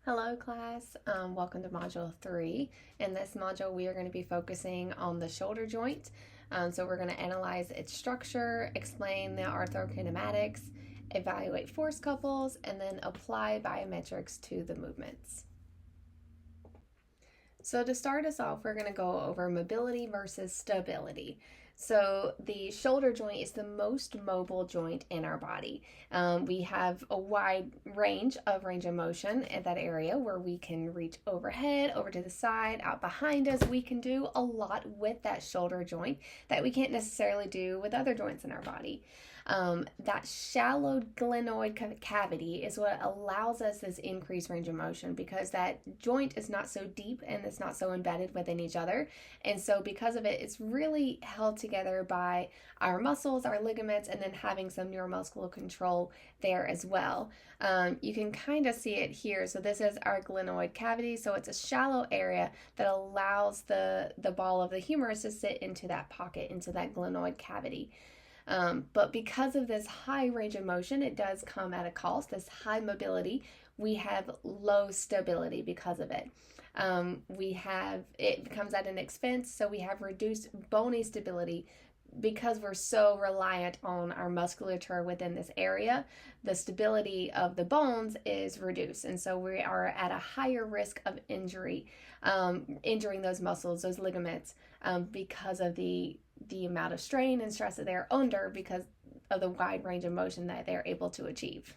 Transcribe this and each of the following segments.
Hello class, welcome to Module 3. In this module we are going to be focusing on the shoulder joint. So we're going to analyze its structure, explain the arthrokinematics, evaluate force couples, and then apply biometrics to the movements. So to start us off, we're going to go over mobility versus stability. So the shoulder joint is the most mobile joint in our body. We have a wide range of motion in that area where we can reach overhead, over to the side, out behind us. We can do a lot with that shoulder joint that we can't necessarily do with other joints in our body. That shallow glenoid cavity is what allows us this increased range of motion because that joint is not so deep and it's not so embedded within each other. And so because of it, it's really held together by our muscles, our ligaments, and then having some neuromuscular control there as well. You can kind of see it here. So this is our glenoid cavity. So it's a shallow area that allows the ball of the humerus to sit into that pocket, into that glenoid cavity. But because of this high range of motion, it does come at a cost. This high mobility, we have low stability because of it. It comes at an expense, so we have reduced bony stability because we're so reliant on our musculature within this area. The stability of the bones is reduced, and so we are at a higher risk of injuring those muscles, those ligaments, because of the amount of strain and stress that they're under because of the wide range of motion that they're able to achieve.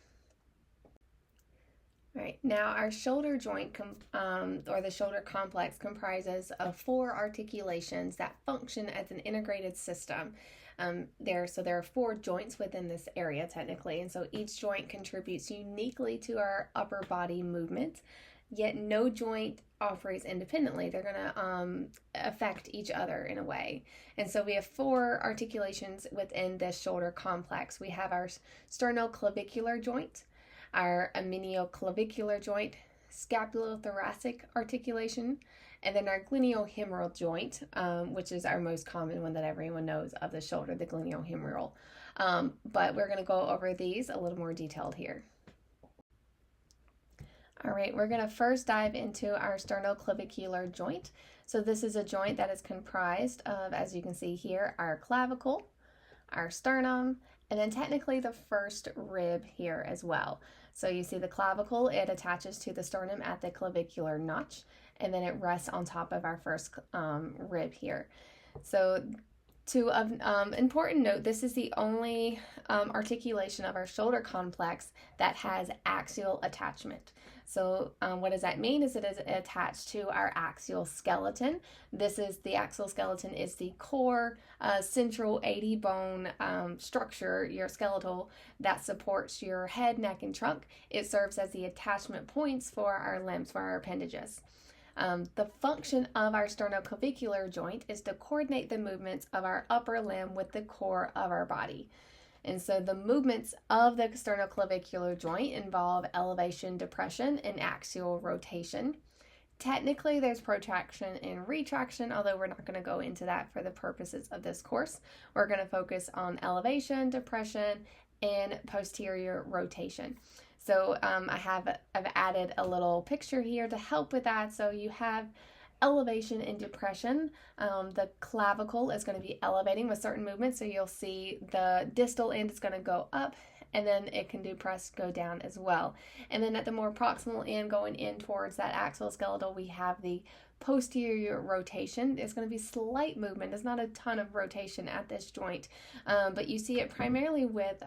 All right, now our shoulder joint or the shoulder complex comprises of 4 articulations that function as an integrated system. There are 4 joints within this area technically, and so each joint contributes uniquely to our upper body movement. Yet no joint operates independently. They're going to affect each other in a way. And so we have 4 articulations within this shoulder complex. We have our sternoclavicular joint, our aminioclavicular joint, scapulothoracic articulation, and then our glenohumeral joint, which is our most common one that everyone knows of the shoulder, the glenohumeral. But we're going to go over these a little more detailed here. All right, we're going to first dive into our sternoclavicular joint. So this is a joint that is comprised of, as you can see here, our clavicle, our sternum, and then technically the first rib here as well. So you see the clavicle, it attaches to the sternum at the clavicular notch, and then it rests on top of our first rib here. So important note, this is the only articulation of our shoulder complex that has axial attachment. So what does that mean? Is it is attached to our axial skeleton. The axial skeleton is the core central 80 bone structure, your skeletal, that supports your head, neck, and trunk. It serves as the attachment points for our limbs, for our appendages. The function of our sternoclavicular joint is to coordinate the movements of our upper limb with the core of our body. And so the movements of the sternoclavicular joint involve elevation, depression, and axial rotation. Technically, there's protraction and retraction, although we're not going to go into that for the purposes of this course. We're going to focus on elevation, depression, and posterior rotation. So I've added a little picture here to help with that. So you have elevation and depression. The clavicle is going to be elevating with certain movements. So you'll see the distal end is going to go up, and then it can go down as well. And then at the more proximal end, going in towards that axial skeletal, we have the posterior rotation. It's going to be slight movement. There's not a ton of rotation at this joint, but you see it primarily with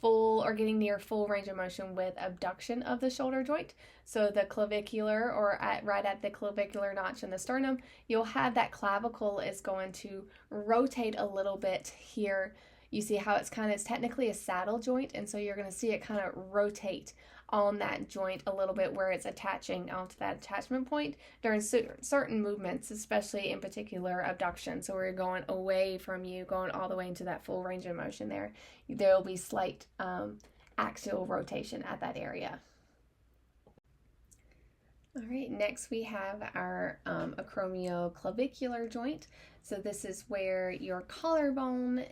full or getting near full range of motion with abduction of the shoulder joint. So the clavicular, or right at the clavicular notch in the sternum, you'll have that clavicle is going to rotate a little bit here. You see how it's technically a saddle joint, and so you're going to see it kind of rotate on that joint a little bit where it's attaching onto that attachment point during certain movements, especially in particular abduction. So we're going away from you, going all the way into that full range of motion there. There will be slight axial rotation at that area. All right, next we have our acromioclavicular joint. So this is where your collarbone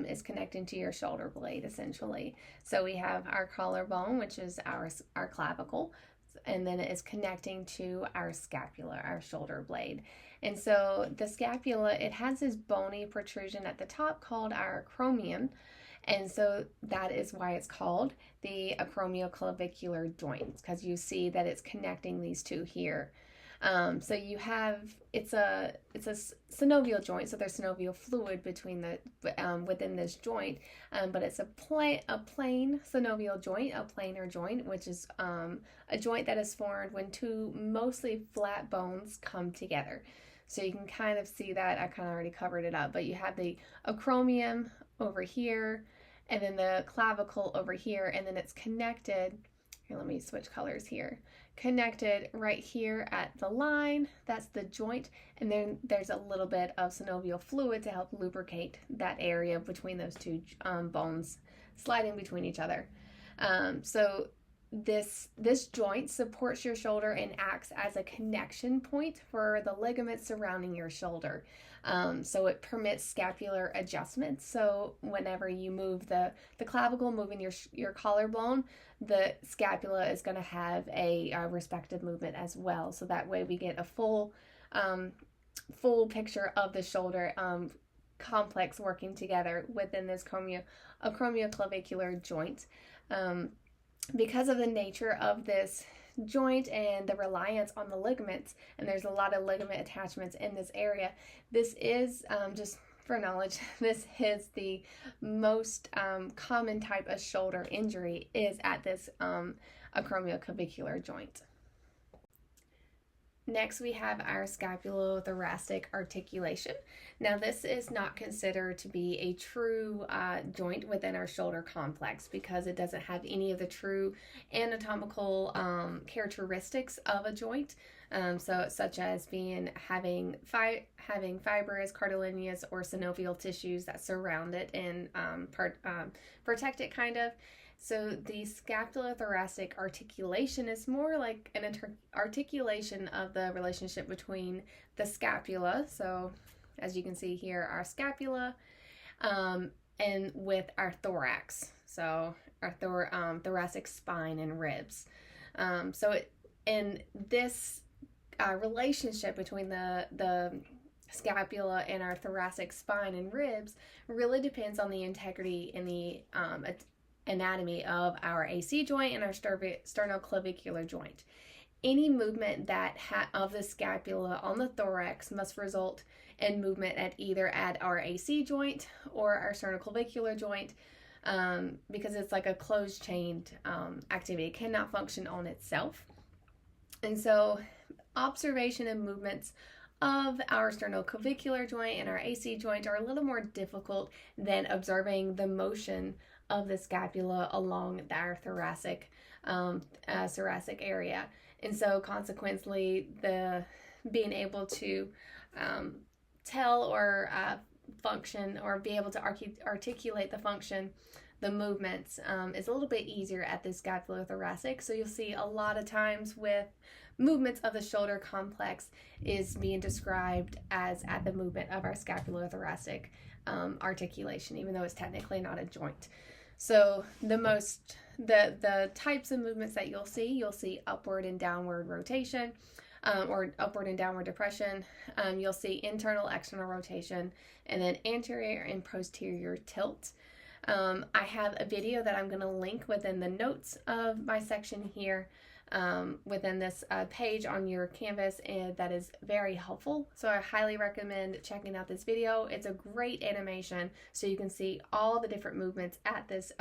is connecting to your shoulder blade, essentially. So we have our collarbone, which is our clavicle. and then it is connecting to our scapula, our shoulder blade. And so the scapula, it has this bony protrusion at the top called our acromion. And so that is why it's called the acromioclavicular joint, because you see that it's connecting these two here. So you have, it's a synovial joint, so there's synovial fluid between the within this joint, but it's a plain synovial joint, a planar joint, which is a joint that is formed when two mostly flat bones come together. So you can kind of see that. I kind of already covered it up, but you have the acromion over here, and then the clavicle over here, and then it's connected. Here, let me switch colors here. Connected right here at the line, that's the joint, and then there's a little bit of synovial fluid to help lubricate that area between those two bones sliding between each other. So this joint supports your shoulder and acts as a connection point for the ligaments surrounding your shoulder. So it permits scapular adjustments. So whenever you move the clavicle, moving your collarbone, the scapula is going to have a respective movement as well. So that way we get a full picture of the shoulder complex working together within this acromioclavicular joint. Because of the nature of this joint and the reliance on the ligaments, and there's a lot of ligament attachments in this area, this is, just for knowledge, this is the most common type of shoulder injury is at this acromioclavicular joint. Next, we have our scapulothoracic articulation. Now, this is not considered to be a true joint within our shoulder complex because it doesn't have any of the true anatomical characteristics of a joint. So, such as having fibrous, cartilaginous, or synovial tissues that surround it and protect it, kind of. So the scapulothoracic articulation is more like an articulation of the relationship between the scapula, so as you can see here, our scapula, and with our thorax, so our thoracic spine and ribs. And this relationship between the scapula and our thoracic spine and ribs really depends on the integrity and the anatomy of our AC joint and our sternoclavicular joint. Any movement of the scapula on the thorax must result in movement at either our AC joint or our sternoclavicular joint, because it's like a closed chained activity. It cannot function on itself. And so observation and movements of our sternoclavicular joint and our AC joint are a little more difficult than observing the motion of the scapula along our thoracic area. And so consequently, the being able to tell or function or be able to articulate the movements is a little bit easier at the scapulothoracic. So you'll see a lot of times with movements of the shoulder complex is being described as at the movement of our scapulothoracic articulation, even though it's technically not a joint. So the types of movements that you'll see upward and downward rotation, or upward and downward depression. You'll see internal, external rotation, and then anterior and posterior tilt. I have a video that I'm going to link within the notes of my section here, within this page on your Canvas, and that is very helpful. So I highly recommend checking out this video. It's a great animation, so you can see all the different movements at this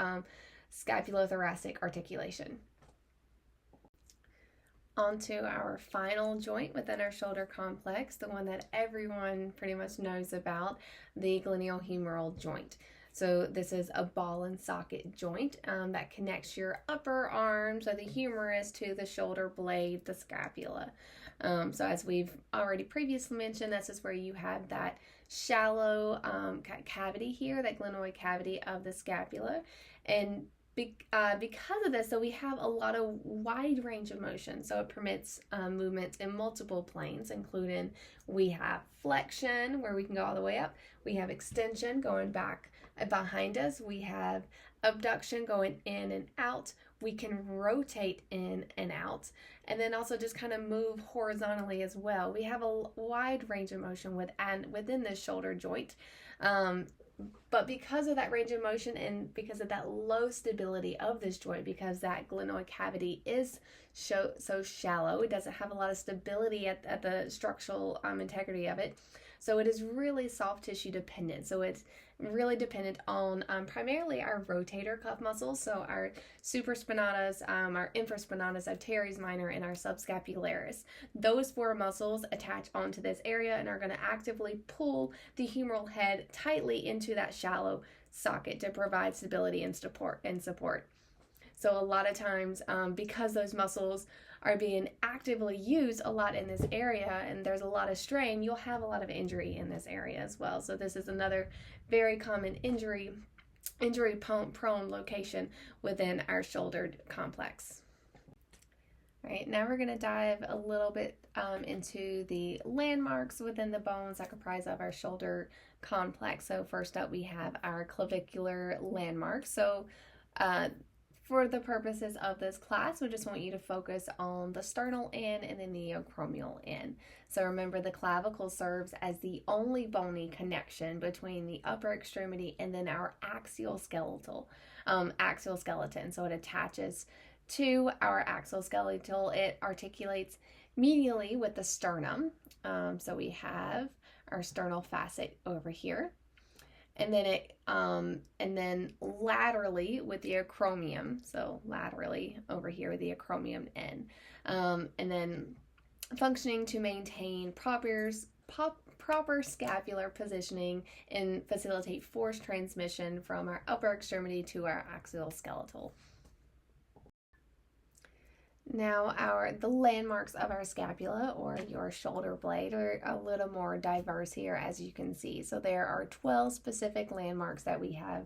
scapulothoracic articulation. On to our final joint within our shoulder complex, the one that everyone pretty much knows about, the glenohumeral joint. So this is a ball and socket joint that connects your upper arm, so the humerus, to the shoulder blade, the scapula. So as we've already previously mentioned, this is where you have that shallow cavity here, that glenoid cavity of the scapula. And because of this, so we have a lot of wide range of motion. So it permits movements in multiple planes, including we have flexion, where we can go all the way up. We have extension going back behind us. We have abduction going in and out. we can rotate in and out, and then also just kind of move horizontally as well. We have a wide range of motion within this shoulder joint. But because of that range of motion and because of that low stability of this joint, because that glenoid cavity is so shallow, it doesn't have a lot of stability at the structural integrity of it. So it is really soft tissue dependent. So it's really dependent on primarily our rotator cuff muscles, so our supraspinatus, our infraspinatus, our teres minor, and our subscapularis. Those four muscles attach onto this area and are going to actively pull the humeral head tightly into that shallow socket to provide stability and support. So a lot of times, because those muscles are being actively used a lot in this area and there's a lot of strain, you'll have a lot of injury in this area as well. So this is another very common injury prone location within our shoulder complex. All right, now we're going to dive a little bit into the landmarks within the bones that comprise of our shoulder complex. So first up, we have our clavicular landmarks. So for the purposes of this class, we just want you to focus on the sternal end and the neoacromial end. So remember, the clavicle serves as the only bony connection between the upper extremity and then our axial skeleton. So it attaches to our axial skeletal. It articulates medially with the sternum. So we have our sternal facet over here. And then laterally with the acromion, so laterally over here with the acromion end, and then functioning to maintain proper scapular positioning and facilitate force transmission from our upper extremity to our axial skeletal. Now the landmarks of our scapula or your shoulder blade are a little more diverse here, as you can see. So there are 12 specific landmarks that we have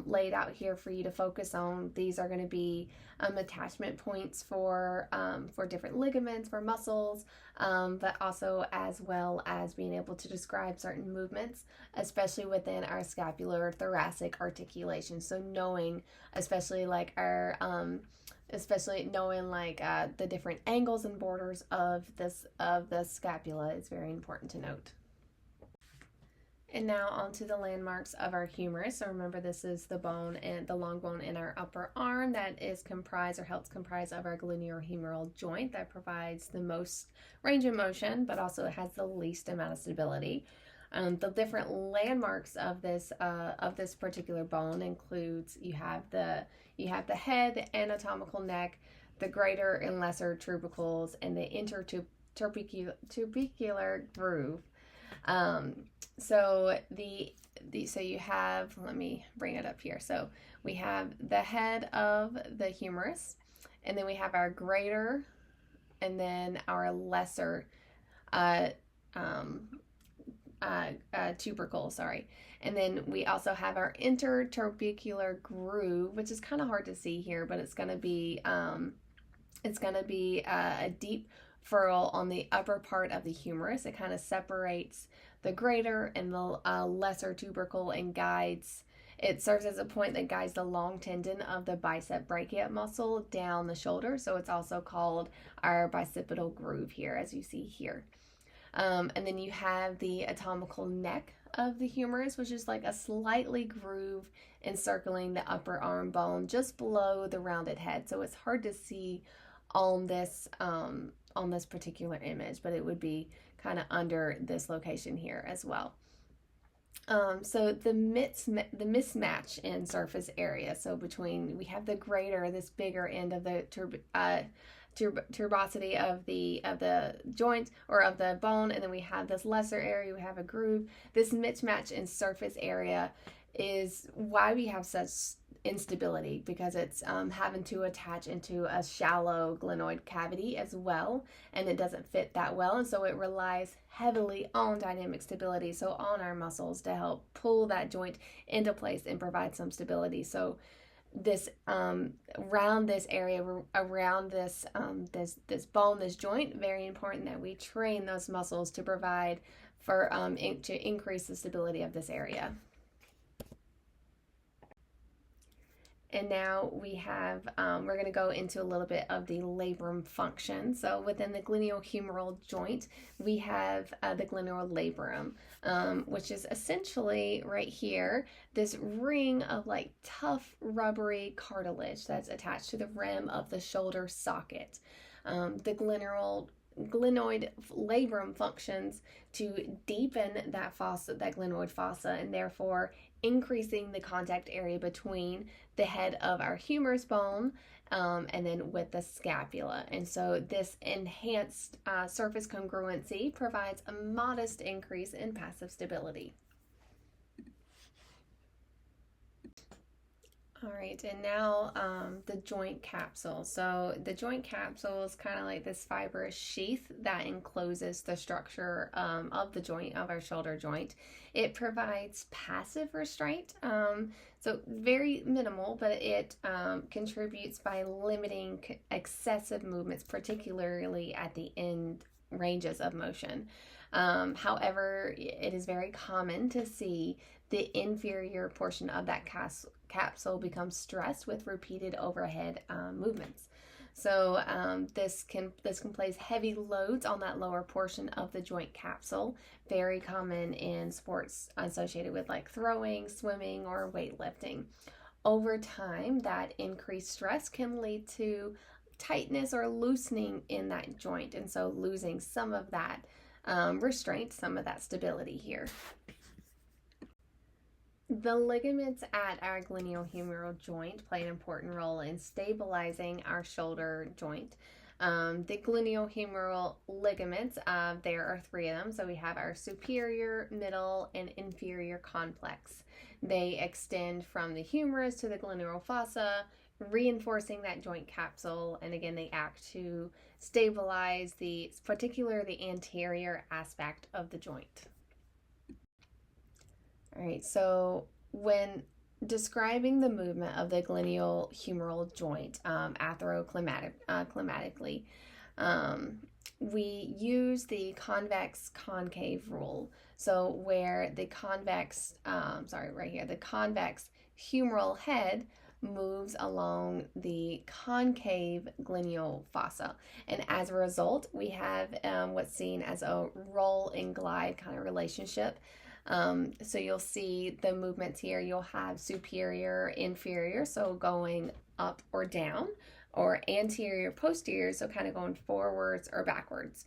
laid out here for you to focus on. These are going to be attachment points for different ligaments, for muscles, but also as well as being able to describe certain movements, especially within our scapular thoracic articulation. So knowing, especially knowing the different angles and borders of the scapula is very important to note. And now onto the landmarks of our humerus. So remember, this is the bone and the long bone in our upper arm that is comprised or helps comprise of our glenohumeral joint that provides the most range of motion, but also has the least amount of stability. The different landmarks of this particular bone includes you have the head, the anatomical neck, the greater and lesser tubercles, and the intertubercular groove. So you have, let me bring it up here. So we have the head of the humerus, and then we have our greater, and then our lesser tubercle, and then we also have our intertubercular groove, which is kind of hard to see here, but it's going to be a deep furrow on the upper part of the humerus. It kind of separates the greater and the lesser tubercle and it serves as a point that guides the long tendon of the bicep brachia muscle down the shoulder. So it's also called our bicipital groove here, as you see here. And then you have the anatomical neck of the humerus, which is like a slightly groove encircling the upper arm bone just below the rounded head. So it's hard to see on this particular image, but it would be kind of under this location here as well. So the mismatch in surface area. So we have the greater, this bigger end of the tuberosity of the joint or of the bone, and then we have this lesser area, we have a groove. This mismatch in surface area is why we have such instability, because it's having to attach into a shallow glenoid cavity as well, and it doesn't fit that well, and so it relies heavily on dynamic stability, so on our muscles to help pull that joint into place and provide some stability. So this around this area, around this bone, this joint, very important that we train those muscles to provide for to increase the stability of this area. and now we have, we're going to go into a little bit of the labrum function. So within the glenohumeral joint, we have the glenoid labrum, which is essentially right here, this ring of like tough rubbery cartilage that's attached to the rim of the shoulder socket. The glenoid labrum functions to deepen that fossa, that glenoid fossa, and therefore increasing the contact area between the head of our humerus bone and then with the scapula. And so this enhanced surface congruency provides a modest increase in passive stability. All right, and now the joint capsule. So the joint capsule is kind of like this fibrous sheath that encloses the structure of the joint, of our shoulder joint. It provides passive restraint, so very minimal, but it contributes by limiting excessive movements, particularly at the end ranges of motion. However, it is very common to see the inferior portion of that capsule becomes stressed with repeated overhead movements. So this can place heavy loads on that lower portion of the joint capsule, very common in sports associated with like throwing, swimming, or weightlifting. Over time, that increased stress can lead to tightness or loosening in that joint, and so losing some of that restraint, some of that stability here. The ligaments at our glenohumeral joint play an important role in stabilizing our shoulder joint. The glenohumeral ligaments, there are 3 of them. So we have our superior, middle, and inferior complex. They extend from the humerus to the glenohumeral fossa, reinforcing that joint capsule, and again they act to stabilize particularly the anterior aspect of the joint. All right, so when describing the movement of the glenohumeral joint atheroclimatically, we use the convex-concave rule. So where the convex, the convex humeral head moves along the concave glenoid fossa, and as a result we have what's seen as a roll and glide kind of relationship. So you'll see the movements here. You'll have superior, inferior, so going up or down, or anterior, posterior, so kind of going forwards or backwards.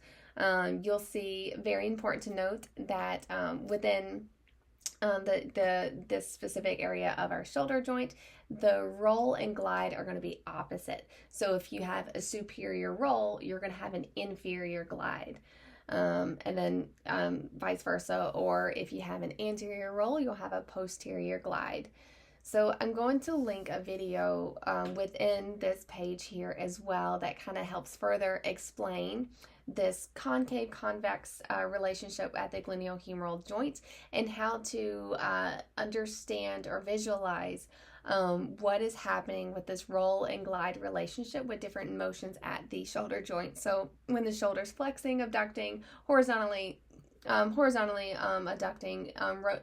You'll see, very important to note that within this specific area of our shoulder joint, the roll and glide are going to be opposite. So if you have a superior roll, you're going to have an inferior glide. And then vice versa, or if you have an anterior roll, you'll have a posterior glide. So I'm going to link a video within this page here as well that kind of helps further explain this concave-convex relationship at the glenohumeral joint and how to understand or visualize what is happening with this roll and glide relationship with different motions at the shoulder joint. So when the shoulder's flexing, abducting, horizontally adducting,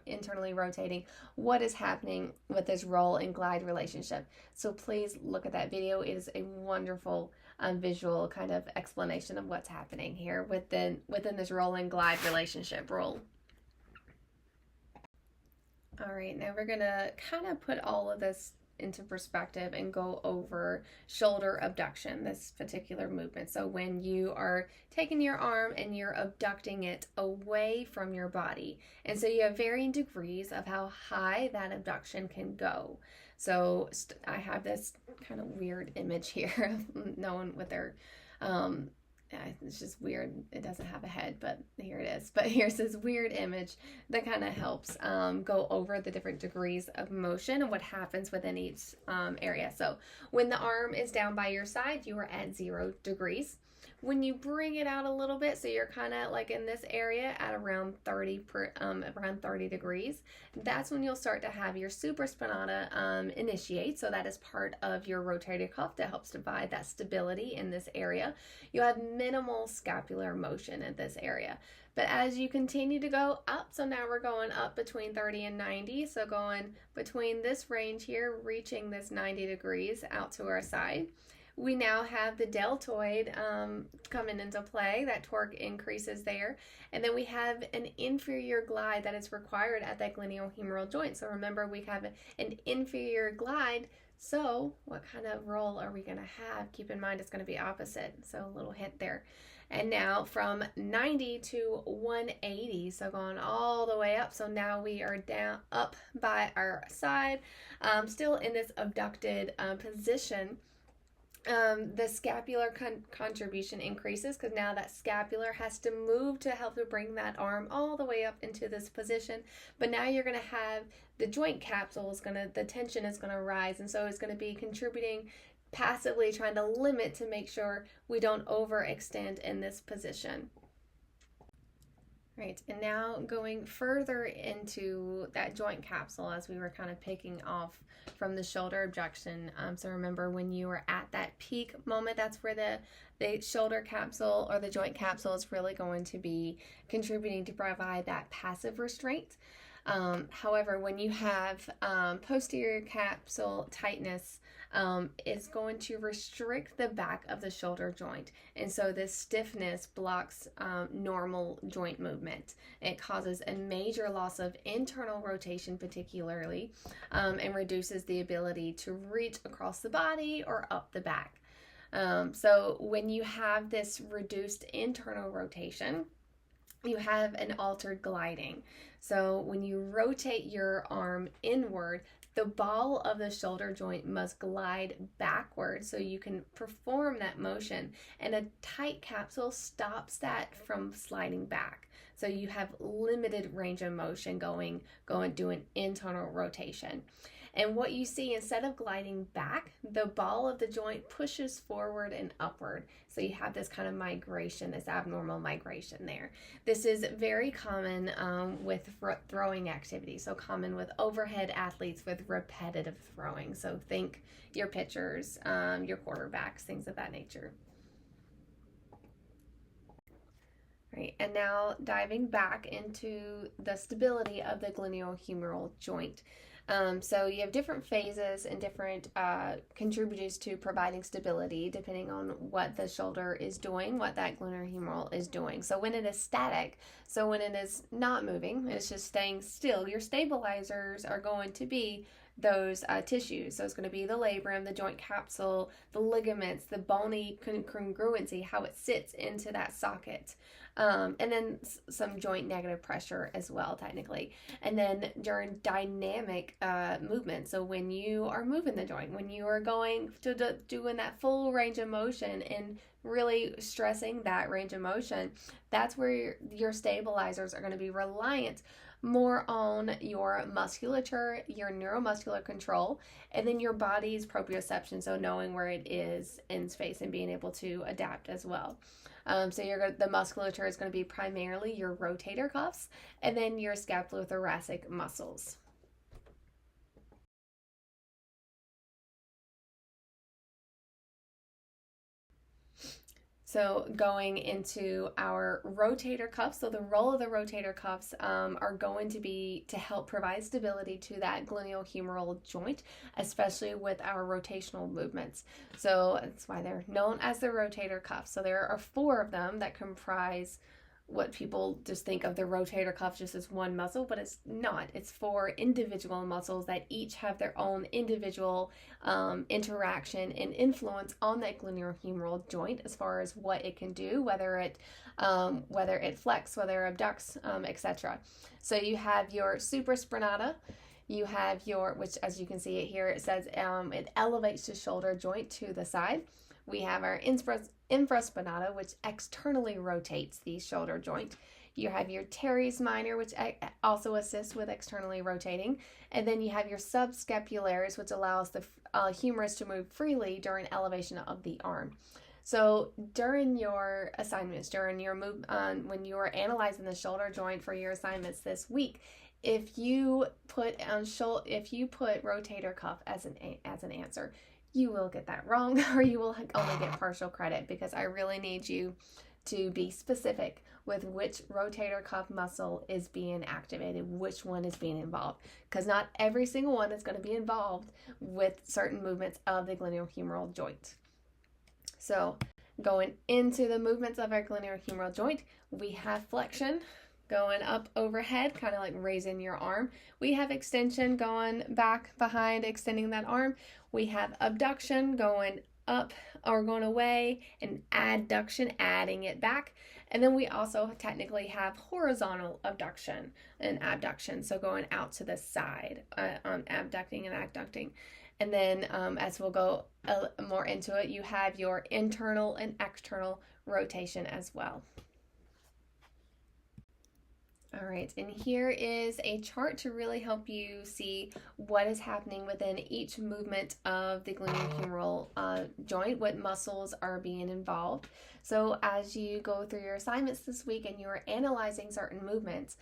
internally rotating, what is happening with this roll and glide relationship. So please look at that video. It is a wonderful visual kind of explanation of what's happening here within this roll and glide relationship rule. All right, now we're gonna kind of put all of this into perspective and go over shoulder abduction, this particular movement. So when you are taking your arm and you're abducting it away from your body, and so you have varying degrees of how high that abduction can go. So I have this kind of weird image here of no one with their it's just weird. It doesn't have a head, but here it is. But here's this weird image that kind of helps go over the different degrees of motion and what happens within each area. So when the arm is down by your side, you are at 0 degrees. When you bring it out a little bit, so you're kind of like in this area at around 30 degrees, that's when you'll start to have your supraspinata initiate. So that is part of your rotator cuff that helps provide that stability in this area. You'll have minimal scapular motion in this area. But as you continue to go up, so now we're going up between 30 and 90, so going between this range here, reaching this 90 degrees out to our side. We now have the deltoid coming into play. That torque increases there. And then we have an inferior glide that is required at that glenohumeral joint. So remember, we have an inferior glide. So what kind of roll are we going to have? Keep in mind it's going to be opposite. So a little hint there. And now from 90 to 180, so going all the way up. So now we are down up by our side, still in this abducted position. The scapular contribution increases because now that scapular has to move to help to bring that arm all the way up into this position. But now you're going to have the joint capsule the tension is going to rise, and so it's going to be contributing passively, trying to limit to make sure we don't overextend in this position. Right, and now going further into that joint capsule as we were kind of picking off from the shoulder abduction. So remember, when you are at that peak moment, that's where the shoulder capsule or the joint capsule is really going to be contributing to provide that passive restraint. However, when you have posterior capsule tightness, it's going to restrict the back of the shoulder joint. And so this stiffness blocks normal joint movement. It causes a major loss of internal rotation particularly, and reduces the ability to reach across the body or up the back. So when you have this reduced internal rotation, you have an altered gliding. So when you rotate your arm inward, the ball of the shoulder joint must glide backward so you can perform that motion. And a tight capsule stops that from sliding back. So you have limited range of motion doing internal rotation. And what you see, instead of gliding back, the ball of the joint pushes forward and upward. So you have this kind of migration, this abnormal migration there. This is very common with throwing activity. So common with overhead athletes with repetitive throwing. So think your pitchers, your quarterbacks, things of that nature. Right, and now diving back into the stability of the glenohumeral joint. So you have different phases and different contributors to providing stability depending on what the shoulder is doing, what that glenohumeral is doing. So when it is static, so when it is not moving, it's just staying still, your stabilizers are going to be those tissues. So it's going to be the labrum, the joint capsule, the ligaments, the bony congruency, how it sits into that socket. And then some joint negative pressure as well, technically. And then during dynamic movement, so when you are moving the joint, when you are going to doing that full range of motion and really stressing that range of motion, that's where your stabilizers are going to be reliant more on your musculature, your neuromuscular control, and then your body's proprioception, so knowing where it is in space and being able to adapt as well. So the musculature is going to be primarily your rotator cuffs and then your scapulothoracic muscles. So going into our rotator cuffs, so the role of the rotator cuffs are going to be to help provide stability to that glenohumeral joint, especially with our rotational movements. So that's why they're known as the rotator cuffs. So there are 4 of them that comprise what people just think of the rotator cuff just as one muscle, but it's not. It's 4 individual muscles that each have their own individual interaction and influence on that glenohumeral joint as far as what it can do, whether it flex, whether it abducts, etc. So you have your supraspinata. You have which as you can see it here, it says it elevates the shoulder joint to the side. We have our infraspinata, which externally rotates the shoulder joint. You have your teres minor, which also assists with externally rotating. And then you have your subscapularis, which allows the humerus to move freely during elevation of the arm. So during your assignments, during your when you are analyzing the shoulder joint for your assignments this week, if you put rotator cuff as an answer, you will get that wrong, or you will only get partial credit, because I really need you to be specific with which rotator cuff muscle is being activated, which one is being involved, because not every single one is going to be involved with certain movements of the glenohumeral joint. So going into the movements of our glenohumeral joint, we have flexion going up overhead, kind of like raising your arm. We have extension going back behind, extending that arm. We have abduction going up or going away, and adduction, adding it back. And then we also technically have horizontal abduction and abduction, so going out to the side, abducting and adducting. And then as we'll go more into it, you have your internal and external rotation as well. All right, and here is a chart to really help you see what is happening within each movement of the glenohumeral joint, what muscles are being involved. So as you go through your assignments this week and you're analyzing certain movements,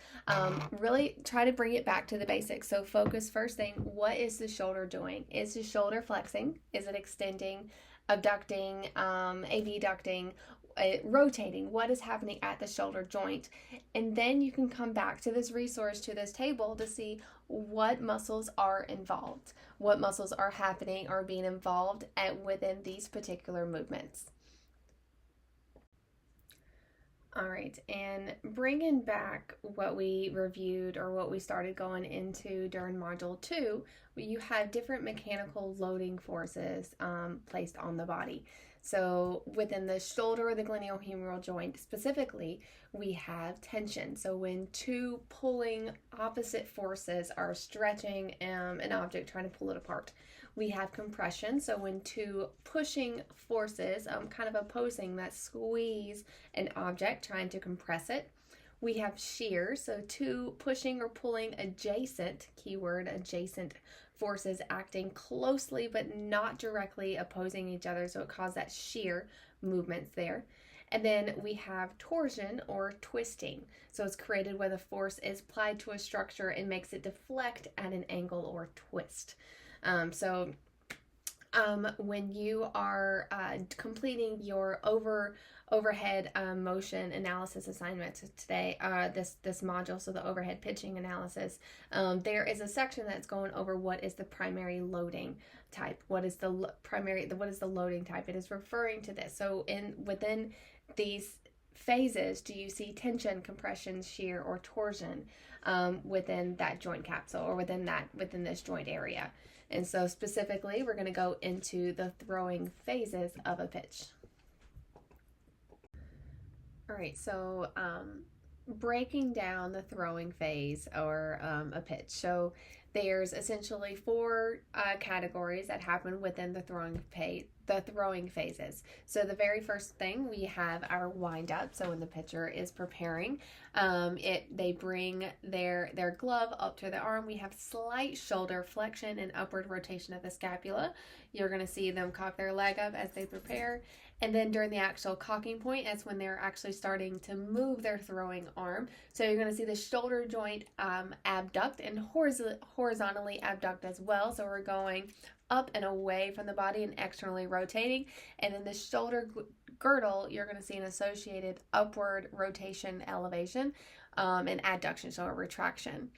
really try to bring it back to the basics. So focus first thing, what is the shoulder doing? Is the shoulder flexing? Is it extending, abducting, abducting? Rotating? What is happening at the shoulder joint? And then you can come back to this resource, to this table, to see what muscles are involved, what muscles are happening or being involved within these particular movements. All right, and bringing back what we reviewed or what we started going into during Module 2, you have different mechanical loading forces placed on the body. So within the shoulder or the glenohumeral joint specifically, we have tension. So when two pulling opposite forces are stretching an object, trying to pull it apart. We have compression. So when two pushing forces, kind of opposing, that squeeze an object, trying to compress it. We have shear. So two pushing or pulling adjacent, keyword adjacent, forces acting closely but not directly opposing each other, so it causes that shear movements there. And then we have torsion or twisting. So it's created where the force is applied to a structure and makes it deflect at an angle or twist. When you are completing your overhead motion analysis assignment today, this module, so the overhead pitching analysis, there is a section that's going over what is the primary loading type. What is the loading type? It is referring to this. So within these phases, do you see tension, compression, shear, or torsion within that joint capsule or within this joint area? And so specifically, we're going to go into the throwing phases of a pitch. All right, so breaking down the throwing phase or a pitch. So there's essentially four categories that happen within the throwing phases. So the very first thing, we have our wind up. So when the pitcher is preparing, they bring their glove up to the arm. We have slight shoulder flexion and upward rotation of the scapula. You're going to see them cock their leg up as they prepare. And then during the actual cocking point, that's when they're actually starting to move their throwing arm. So you're going to see the shoulder joint abduct and horizontally abduct as well. So we're going up and away from the body and externally rotating. And in the shoulder girdle, you're going to see an associated upward rotation elevation and adduction, so a retraction.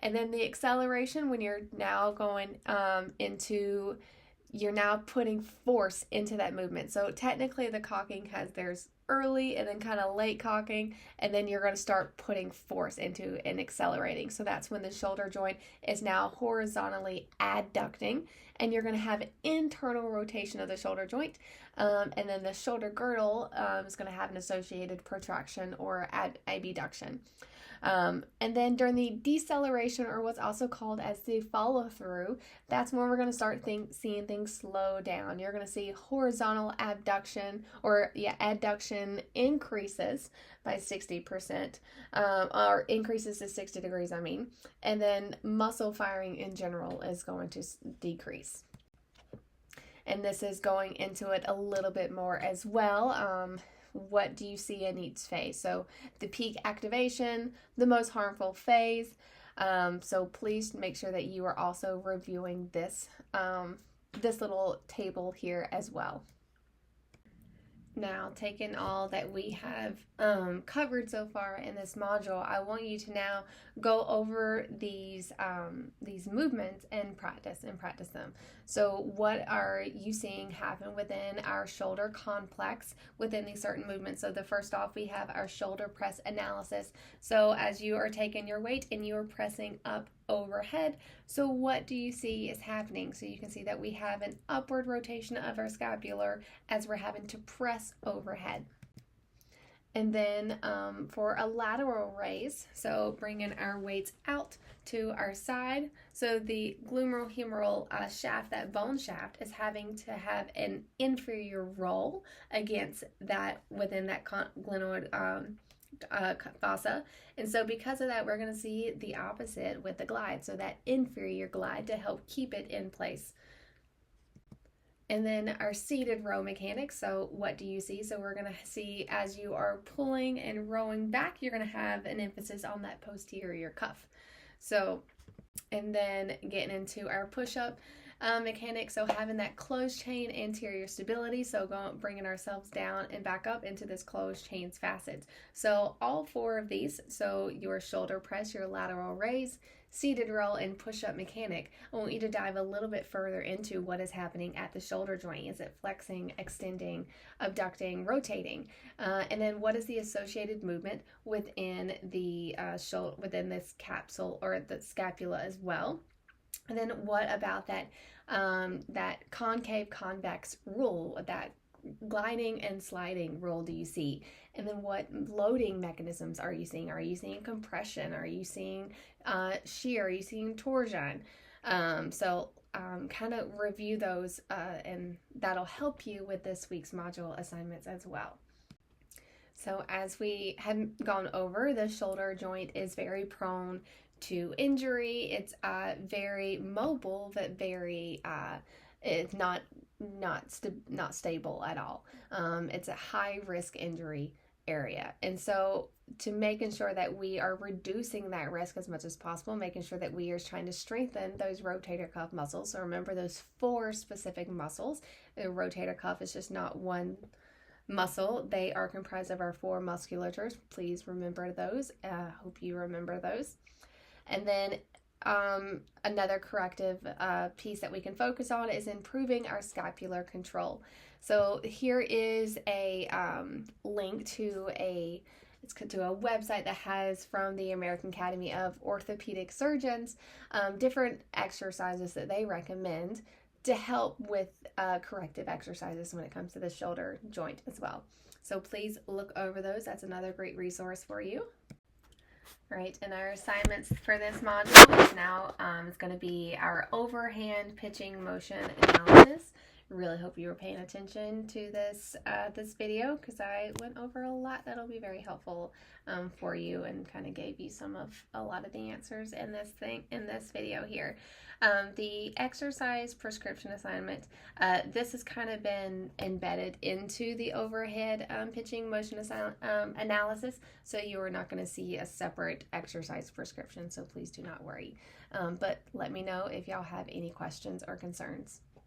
And then the acceleration, when you're now going you're now putting force into that movement. So technically the cocking there's early and then kind of late cocking, and then you're going to start putting force into and accelerating. So that's when the shoulder joint is now horizontally adducting, and you're going to have internal rotation of the shoulder joint. And then the shoulder girdle is going to have an associated protraction or abduction. And then during the deceleration, or what's also called as the follow through, that's when we're going to start seeing things slow down. You're going to see horizontal abduction, or adduction increases by 60%, or increases to 60 degrees, and then muscle firing in general is going to decrease. And this is going into it a little bit more as well. What do you see in each phase? So the peak activation, the most harmful phase. So please make sure that you are also reviewing this this little table here as well. Now, taking all that we have covered so far in this module, I want you to now go over these movements and practice them. So what are you seeing happen within our shoulder complex within these certain movements? So the first off, we have our shoulder press analysis. So as you are taking your weight and you are pressing up overhead, so what do you see is happening? So you can see that we have an upward rotation of our scapular as we're having to press overhead. And then for a lateral raise, so bringing our weights out to our side, so the glenohumeral shaft, that bone shaft, is having to have an inferior roll against that within that glenoid fossa. And so because of that, we're going to see the opposite with the glide, so that inferior glide to help keep it in place. And then our seated row mechanics, so what do you see? So we're going to see as you are pulling and rowing back, you're going to have an emphasis on that posterior cuff. So, and then getting into our push-up mechanics, so having that closed chain anterior stability, so bringing ourselves down and back up into this closed chain's facets. So all four of these, so your shoulder press, your lateral raise, seated roll, and push-up mechanic, I want you to dive a little bit further into what is happening at the shoulder joint. Is it flexing, extending, abducting, rotating? And then what is the associated movement within the within this capsule or the scapula as well? And then what about that that concave convex rule, that gliding and sliding rule do you see? And then what loading mechanisms are you seeing? Are you seeing compression? Are you seeing shear? Are you seeing torsion? Kind of review those and that'll help you with this week's module assignments as well. So as we had gone over, the shoulder joint is very prone to injury. It's very mobile, but very it's not stable at all. It's a high risk injury area, and so to making sure that we are reducing that risk as much as possible, making sure that we are trying to strengthen those rotator cuff muscles. So remember those 4 specific muscles. The rotator cuff is just not one muscle. They are comprised of our 4 musculatures. Please remember those. Hope you remember those. And then another corrective piece that we can focus on is improving our scapular control. So here is a link to a website that has, from the American Academy of Orthopedic Surgeons, different exercises that they recommend to help with corrective exercises when it comes to the shoulder joint as well. So please look over those. That's another great resource for you. Right, and our assignments for this module is now it's going to be our overhand pitching motion analysis. Really hope you were paying attention to this video, because I went over a lot that'll be very helpful for you, and kind of gave you a lot of the answers in this video here. The exercise prescription assignment, this has kind of been embedded into the overhead pitching motion analysis, so you are not going to see a separate exercise prescription, so please do not worry. But let me know if y'all have any questions or concerns.